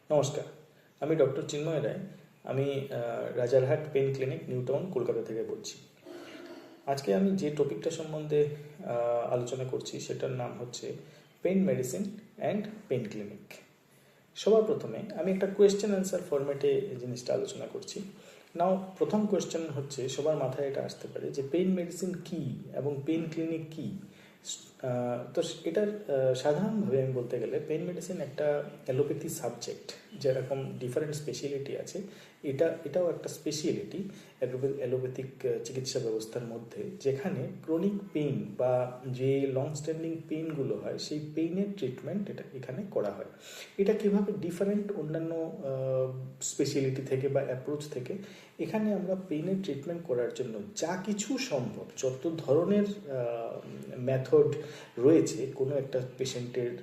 নমস্কার, আমি ডক্টর চিন্ময় রায়। আমি Rajarhat pain clinic, new town, Kolkata থেকে বলছি। আজকে আমি যে টপিকটা সম্বন্ধে আলোচনা করছি সেটার নাম হচ্ছে pain medicine and pain clinic. সবার প্রথমে আমি একটা কোয়েশ্চেন অ্যান্সার ফরম্যাটে জিনিসটা আলোচনা করছি। নাও প্রথম কোয়েশ্চেন হচ্ছে, সবার মাথায় এটা আসতে পারে যে পেন মেডিসিন কী এবং পেন ক্লিনিক কী। তো এটার সাধারণভাবে আমি বলতে গেলে পেন মেডিসিন একটা অ্যালোপ্যাথি সাবজেক্ট, যেরকম ডিফারেন্ট স্পেশালিটি আছে, এটাও একটা স্পেশালিটি অ্যালোপ্যাথিক চিকিৎসা ব্যবস্থার মধ্যে, যেখানে ক্রনিক পেইন বা যে লং স্ট্যান্ডিং পেইনগুলো হয় সেই পেইনের ট্রিটমেন্ট এখানে করা হয়। এটা কীভাবে ডিফারেন্ট অন্যান্য স্পেশালিটি থেকে বা অ্যাপ্রোচ থেকে, এখানে আমরা পেইনের ট্রিটমেন্ট করার জন্য যা কিছু সম্ভব, যত ধরনের মেথড রয়েছে কোনো একটা পেশেন্টের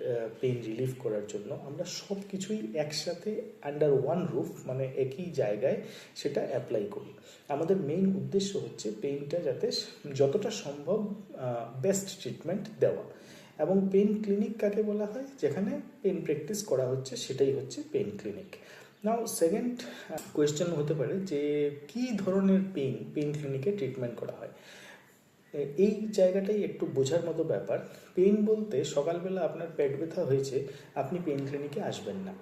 পেইন রিলিফ করার জন্য, আমরা সব কিছুই একসাথে আন্ডার ওয়ান রুফ, মানে একই জায়গায় সেটা অ্যাপ্লাই করি। আমাদের মেইন উদ্দেশ্য হচ্ছে পেইনটা যাতে যতটা সম্ভব বেস্ট ট্রিটমেন্ট দেওয়া। এবং পেইন ক্লিনিক কাকে বলা হয়? যেখানে পেইন প্র্যাকটিস করা হচ্ছে সেটাই হচ্ছে পেইন ক্লিনিক। নাও সেকেন্ড কোয়েশ্চেন হতে পারে যে কী ধরনের পেইন ক্লিনিকে ট্রিটমেন্ট করা হয়। এই জায়গাটাই একটু বোঝার মতো ব্যাপার। পেইন বলতে সকালবেলা আপনার পেট ব্যথা হয়েছে, আপনি পেইন ক্লিনিকে আসবেন না।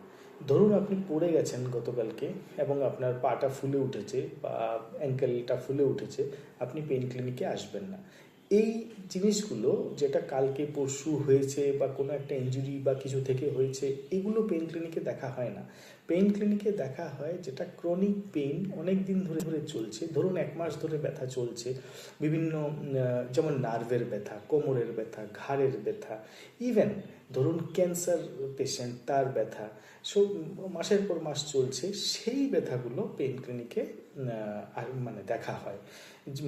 ধরুন আপনি পড়ে গেছেন গতকালকে এবং আপনার পাটা ফুলে উঠেছে বা অ্যাঙ্কেলটা ফুলে উঠেছে, আপনি পেইন ক্লিনিকে আসবেন না। এই জিনিসগুলো যেটা কালকে পরশু হয়েছে বা কোনো একটা ইনজুরি বা কিছু থেকে হয়েছে, এগুলো পেইন ক্লিনিকে দেখা হয় না। পেইন ক্লিনিকে দেখা হয় যেটা ক্রনিক পেইন অনেক দিন ধরে ধরে চলছে, ধরুন 1 মাস ধরে ব্যথা চলছে, বিভিন্ন যেমন নার্ভের ব্যথা, কোমরের ব্যথা, ঘাড়ের ব্যথা, ইভেন ধরুন ক্যান্সার পেশেন্ট, তার ব্যথা সব মাসের পর মাস চলছে, সেই ব্যথাগুলো পেইন ক্লিনিকে মানে দেখা হয়।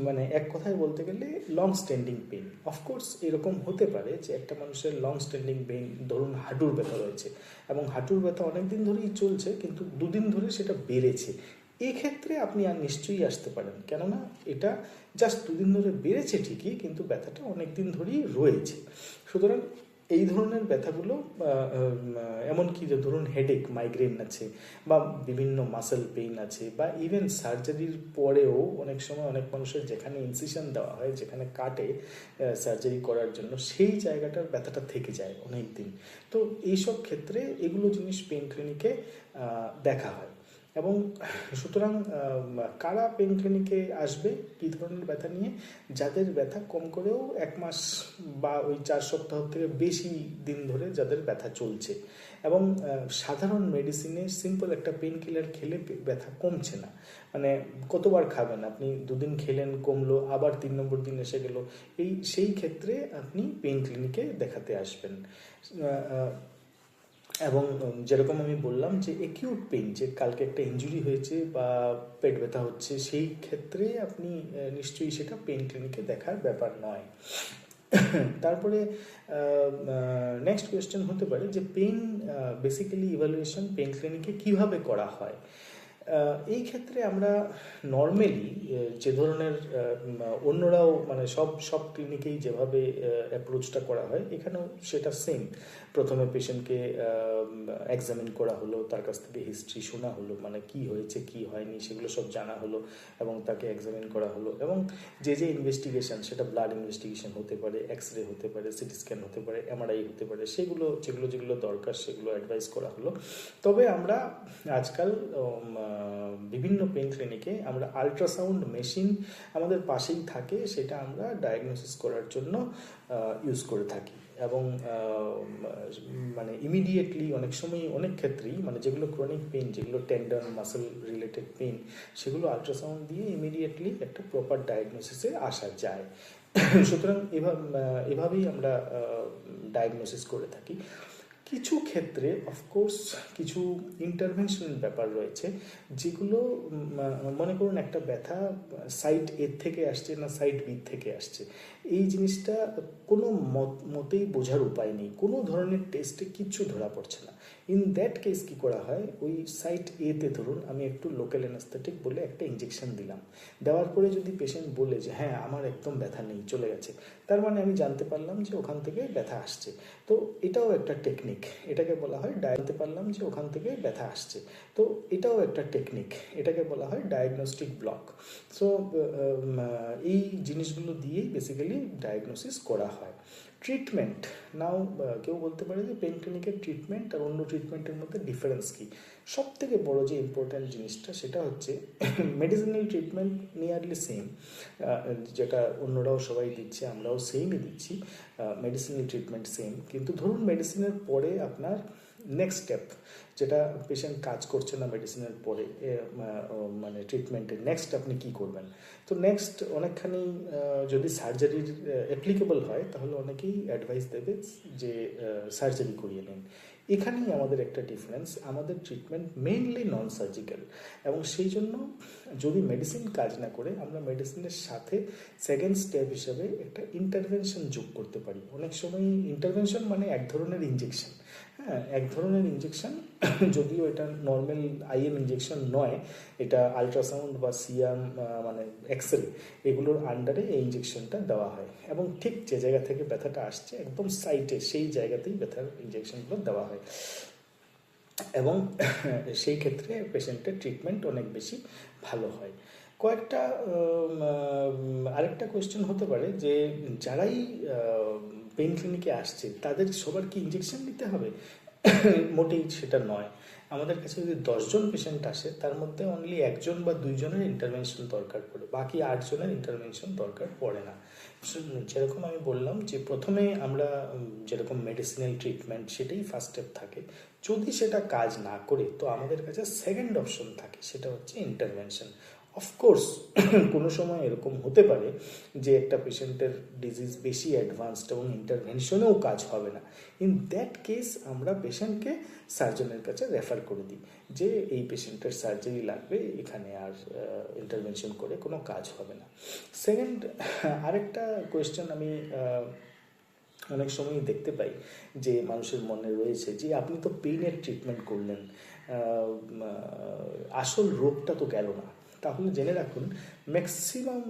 মানে এক কথায় বলতে গেলে লং স্ট্যান্ডিং পেইন। অফকোর্স এরকম হতে পারে যে একটা মানুষের লং স্ট্যান্ডিং পেইন, ধরুন হাঁটুর ব্যথা রয়েছে এবং হাঁটুর ব্যথা অনেক দিন ধরেই চলছে, কিন্তু 2 দিন ধরে সেটা বেড়েছে। এক্ষেত্রে আপনি আর নিশ্চয়ই আসতে পারেন, কেননা এটা জাস্ট 2 দিন ধরে বেড়েছে ঠিকই, কিন্তু ব্যথাটা অনেক দিন ধরেই রয়েছে। সুতরাং এই ধরনের ব্যথাগুলো, এমনকি যে ধরুন হেডেক, মাইগ্রেন আছে বা বিভিন্ন মাসেল পেইন আছে, বা ইভেন সার্জারির পরেও অনেক সময় অনেক মানুষের যেখানে ইনসিশন দেওয়া হয়, যেখানে কাটে সার্জারি করার জন্য, সেই জায়গাটার ব্যথাটা থেকে যায় অনেক দিন। তো এইসব ক্ষেত্রে এগুলো জিনিস পেইন ক্লিনিকে দেখা হয়। এবং সুতরাং কারা পেইন ক্লিনিকে আসবে কী ধরনের ব্যথা নিয়ে? যাদের ব্যথা কম করেও 1 মাস বা ওই 4 সপ্তাহ থেকে বেশি দিন ধরে যাদের ব্যথা চলছে, এবং সাধারণ মেডিসিনে সিম্পল একটা পেইন কিলার খেলে ব্যথা কমছে না, মানে কতবার খাবেন আপনি? 2 দিন খেলেন, কমলো, আবার 3 নম্বর দিন এসে গেল, সেই ক্ষেত্রে আপনি পেইন ক্লিনিকে দেখাতে আসবেন। এবং যেরকম আমি বললাম যে অ্যাকিউট পেইন, যে কালকে একটা ইনজুরি হয়েছে বা পেট ব্যথা হচ্ছে, সেই ক্ষেত্রে আপনি নিশ্চয়ই সেটা পেইন ক্লিনিকে দেখার ব্যাপার নয়। তারপরে নেক্সট কোয়েশ্চেন হতে পারে যে পেইন বেসিক্যালি ইভ্যালুয়েশন পেইন ক্লিনিকে কীভাবে করা হয়। এই ক্ষেত্রে আমরা নর্মালি যে ধরনের অন্যরাও, মানে সব ক্লিনিকেই যেভাবে অ্যাপ্রোচটা করা হয়, এখানেও সেটা সেম। প্রথমে পেশেন্টকে এক্সামিন করা হলো, তার কাছ থেকে হিস্ট্রি শোনা হলো, মানে কি হয়েছে কি হয়নি সেগুলো সব জানা হলো, এবং তাকে এক্সামিন করা হলো, এবং যে ইনভেস্টিগেশন, সেটা ব্লাড ইনভেস্টিগেশন হতে পারে, এক্সরে হতে পারে, সিটি স্ক্যান হতে পারে, এমআরআই হতে পারে, সেগুলো যেগুলো দরকার সেগুলো অ্যাডভাইস করা হলো। তবে আমরা আজকাল বিভিন্ন পেইন ক্লিনিকে আমরা আল্ট্রাসাউন্ড মেশিন আমাদের পাশেই থাকে, সেটা আমরা ডায়াগনোসিস করার জন্য ইউজ করে থাকি। এবং মানে ইমিডিয়েটলি অনেক সময়, অনেক ক্ষেত্রেই, মানে যেগুলো ক্রনিক পেইন, যেগুলো টেন্ডন মাসেল রিলেটেড পেইন, সেগুলো আল্ট্রাসাউন্ড দিয়ে ইমিডিয়েটলি একটা প্রপার ডায়াগনোসিসে আসা যায়। সুতরাং এভাবেই আমরা ডায়াগনোসিস করে থাকি। কিছু ক্ষেত্রে অফকোর্স কিছু ইন্টারভেনশনাল ব্যাপার রয়েছে, যেগুলো মনে করুন একটা ব্যথা সাইড এ থেকে আসছে না সাইড বি থেকে আসছে, এই জিনিসটা কোনো মতেই বোঝার উপায় নেই, কোনো ধরনের টেস্টে কিচ্ছু ধরা পড়ছে না। ইন দ্যাট কেস কী করা হয়, ওই সাইট এতে ধরুন আমি একটু লোকাল অ্যানাস্থেটিক বলে একটা ইঞ্জেকশন দিলাম, দেওয়ার পরে যদি পেশেন্ট বলে যে হ্যাঁ আমার একদম ব্যথা নেই, চলে গেছে, তার মানে আমি জানতে পারলাম যে ওখান থেকে ব্যথা আসছে। তো এটাও একটা টেকনিক, এটাকে বলা হয় জানতে পারলাম যে ওখান থেকে ব্যথা আসছে। তো এটাও একটা টেকনিক, এটাকে বলা হয় ডায়াগনস্টিক ব্লক। সো এই জিনিসগুলো দিয়েই বেসিক্যালি ডায়াগনোসিস করা হয়। ট্রিটমেন্ট নাও, কেউ বলতে পারে যে পেন ক্লিনিকের ট্রিটমেন্ট আর অন্য ট্রিটমেন্টের মধ্যে ডিফারেন্স কী। সব থেকে বড়ো যে ইম্পর্ট্যান্ট জিনিসটা সেটা হচ্ছে মেডিসিনাল ট্রিটমেন্ট নিয়ারলি সেম, যেটা অন্যরাও সবাই দিচ্ছে, আমরাও সেমই দিচ্ছি, মেডিসিনাল ট্রিটমেন্ট সেম। কিন্তু ধরুন মেডিসিনের পরে আপনার নেক্সট স্টেপ, যেটা পেশেন্ট কাজ করছে না মেডিসিনের পরে, মানে ট্রিটমেন্টের নেক্সট আপনি কী করবেন। তো নেক্সট অনেকখানি যদি সার্জারির অ্যাপ্লিকেবল হয় তাহলে অনেকেই অ্যাডভাইস দেবে যে সার্জারি করিয়ে নিন। এখানেই আমাদের একটা ডিফারেন্স, আমাদের ট্রিটমেন্ট মেইনলি নন সার্জিক্যাল, এবং সেই জন্য যদি মেডিসিন কাজ না করে আমরা মেডিসিনের সাথে সেকেন্ড স্টেপ হিসেবে একটা ইন্টারভেনশন যোগ করতে পারি। অনেক সময় ইন্টারভেনশন মানে এক ধরনের ইঞ্জেকশন, হ্যাঁ এক ধরনের ইঞ্জেকশন, যদিও এটা নর্মাল আইএম ইঞ্জেকশন নয়, এটা আলট্রাসাউন্ড বা সিয়াম মানে এক্সরে এগুলোর আন্ডারে এই ইঞ্জেকশনটা দেওয়া হয়, এবং ঠিক যে জায়গা থেকে ব্যথাটা আসছে একদম সাইটে সেই জায়গাতেই ব্যথার ইঞ্জেকশনগুলো দেওয়া হয়, এবং সেই ক্ষেত্রে পেশেন্টের ট্রিটমেন্ট অনেক বেশি ভালো হয়। কয়েকটা আরেকটা কোয়েশ্চেন হতে পারে যে যারাই পেইন ক্লিনিকে আসছে তাদের সবার কি ইঞ্জেকশন নিতে হবে? মোটেই সেটা নয়। আমাদের কাছে যদি 10 জন পেশেন্ট আসে তার মধ্যে অনলি 1 জন বা 2 জনের ইন্টারভেনশন দরকার পড়ে, বাকি 8 জনের ইন্টারভেনশন দরকার পড়ে না। যেরকম আমি বললাম যে প্রথমে আমরা যেরকম মেডিসিনাল ট্রিটমেন্ট সেটাই ফার্স্ট স্টেপ থাকে, যদি সেটা কাজ না করে তো আমাদের কাছে সেকেন্ড অপশন থাকে, সেটা হচ্ছে ইন্টারভেনশন। অফকোর্স কোনো সময় এরকম হতে পারে যে একটা পেশেন্টের ডিজিজ বেশি অ্যাডভান্সড এবং ইন্টারভেনশনেও কাজ হবে না। ইন দ্যাট কেস আমরা পেশেন্টকে সার্জনের কাছে রেফার করে দিই যে এই পেশেন্টের সার্জারি লাগবে, এখানে আর ইন্টারভেনশন করে কোনো কাজ হবে না। সেকেন্ড আরেকটা কোয়েশ্চেন আমি অনেক সময় দেখতে পাই যে মানুষের মনে রয়েছে যে আপনি তো পেইনের ট্রিটমেন্ট করলেন, আসল রোগটা তো গেল না। তাহলে জেনে রাখুন ম্যাক্সিমাম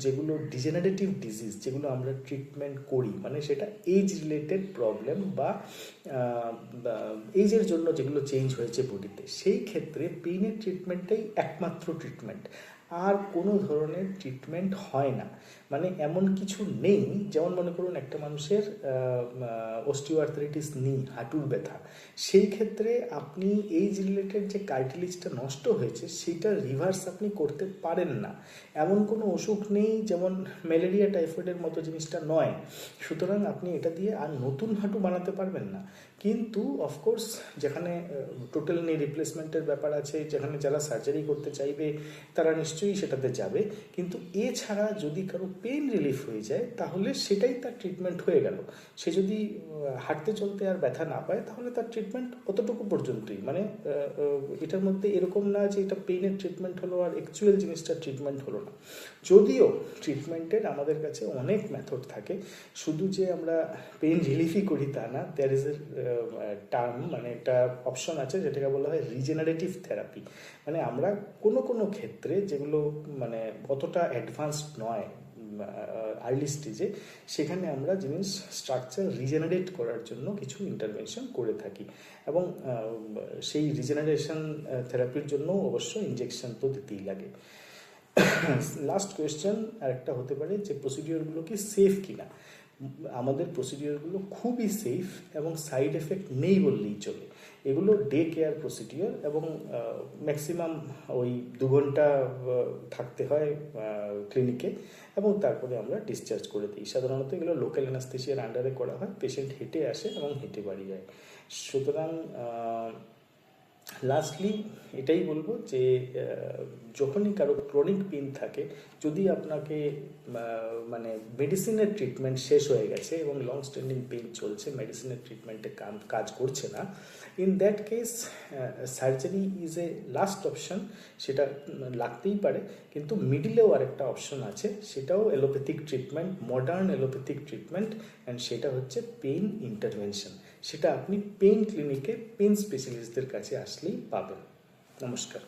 যেগুলো ডিজেনারেটিভ ডিজিজ যেগুলো আমরা ট্রিটমেন্ট করি, মানে সেটা এজ রিলেটেড প্রবলেম বা এজের জন্য যেগুলো চেঞ্জ হয়েছে বডিতে, সেই ক্ষেত্রে পেইনের ট্রিটমেন্টটাই একমাত্র ট্রিটমেন্ট, আর কোনো ধরনের ট্রিটমেন্ট হয় না। মানে এমন কিছু নেই, যেমন মনে করুন একটা মানুষের অস্টিওআর্থ্রাইটিস নি, হাঁটুর ব্যথা, সেই ক্ষেত্রে আপনি এইজ রিলেটেড যে কার্টিলেজটা নষ্ট হয়েছে সেটা রিভার্স আপনি করতে পারেন না, এমন কোনো অসুখ নেই, যেমন ম্যালেরিয়া টাইফয়েডের মতো জিনিসটা নয়। সুতরাং আপনি এটা দিয়ে আর নতুন হাঁটু বানাতে পারবেন না। কিন্তু অফকোর্স যেখানে টোটাল নি রিপ্লেসমেন্টের ব্যাপার আছে, যেখানে যারা সার্জারি করতে চাইবে তারা নিশ্চয়ই সেটাতে যাবে, কিন্তু এছাড়া যদি কারো পেইন রিলিফ হয়ে যায় তাহলে সেটাই তার ট্রিটমেন্ট হয়ে গেল। সে যদি হাঁটতে চলতে আর ব্যথা না পায় তাহলে তার ট্রিটমেন্ট অতটুকু পর্যন্তই। মানে এটার মধ্যে এরকম না যে এটা পেইনের ট্রিটমেন্ট হলো আর অ্যাকচুয়াল জিনিসটা ট্রিটমেন্ট হলো না। যদিও ট্রিটমেন্টের আমাদের কাছে অনেক মেথড থাকে, শুধু যে আমরা পেইন রিলিফই করি তা না, দেয়ার ইজ এ টার্ম, মানে একটা অপশন আছে যেটাকে বলা হয় রিজেনারেটিভ থেরাপি। মানে আমরা কোনো কোনো ক্ষেত্রে যেগুলো মানে অতটা অ্যাডভান্সড নয় আর্লি স্টেজে, সেখানে আমরা জিনিস স্ট্রাকচার রিজেনারেট করার জন্য কিছু ইন্টারভেনশন করে থাকি, এবং সেই রিজেনারেশন থেরাপির জন্য অবশ্য ইনজেকশন তো দিতেই লাগে। লাস্ট কোয়েশ্চেন আরেকটা হতে পারে যে প্রসিডিওরগুলো কি সেফ কিনা। আমাদের প্রসিডিওরগুলো খুবই সেফ এবং সাইড এফেক্ট নেই বললেই চলে। এগুলো ডে কেয়ার প্রসিডিওর, এবং ম্যাক্সিমাম ওই 2 ঘন্টা থাকতে হয় ক্লিনিকে, এবং তারপরে আমরা ডিসচার্জ করে দিই। সাধারণত এগুলো লোকাল অ্যানাস্থেসিয়ার আন্ডারে করা হয়, পেশেন্ট হেঁটে আসে এবং হেঁটে বাড়ি যায়। সুতরাং লাস্টলি এটাই বলবো যে যখনই কারো ক্রনিক পেইন থাকে, যদি আপনাকে মানে মেডিসিনের ট্রিটমেন্ট শেষ হয়ে গেছে এবং লং স্ট্যান্ডিং পেইন চলছে, মেডিসিনের ট্রিটমেন্টে কাজ করছে না, in that case surgery is a last option. সেটা লাগতেই পারে, কিন্তু মিডিলেও আরেকটা অপশন আছে, সেটাও allopathic treatment, modern allopathic treatment, and সেটা হচ্ছে পেইন ইন্টারভেনশন। সেটা আপনি পেন ক্লিনিকে পেন স্পেশালিস্টদের কাছে আসলেই পাবেন। নমস্কার।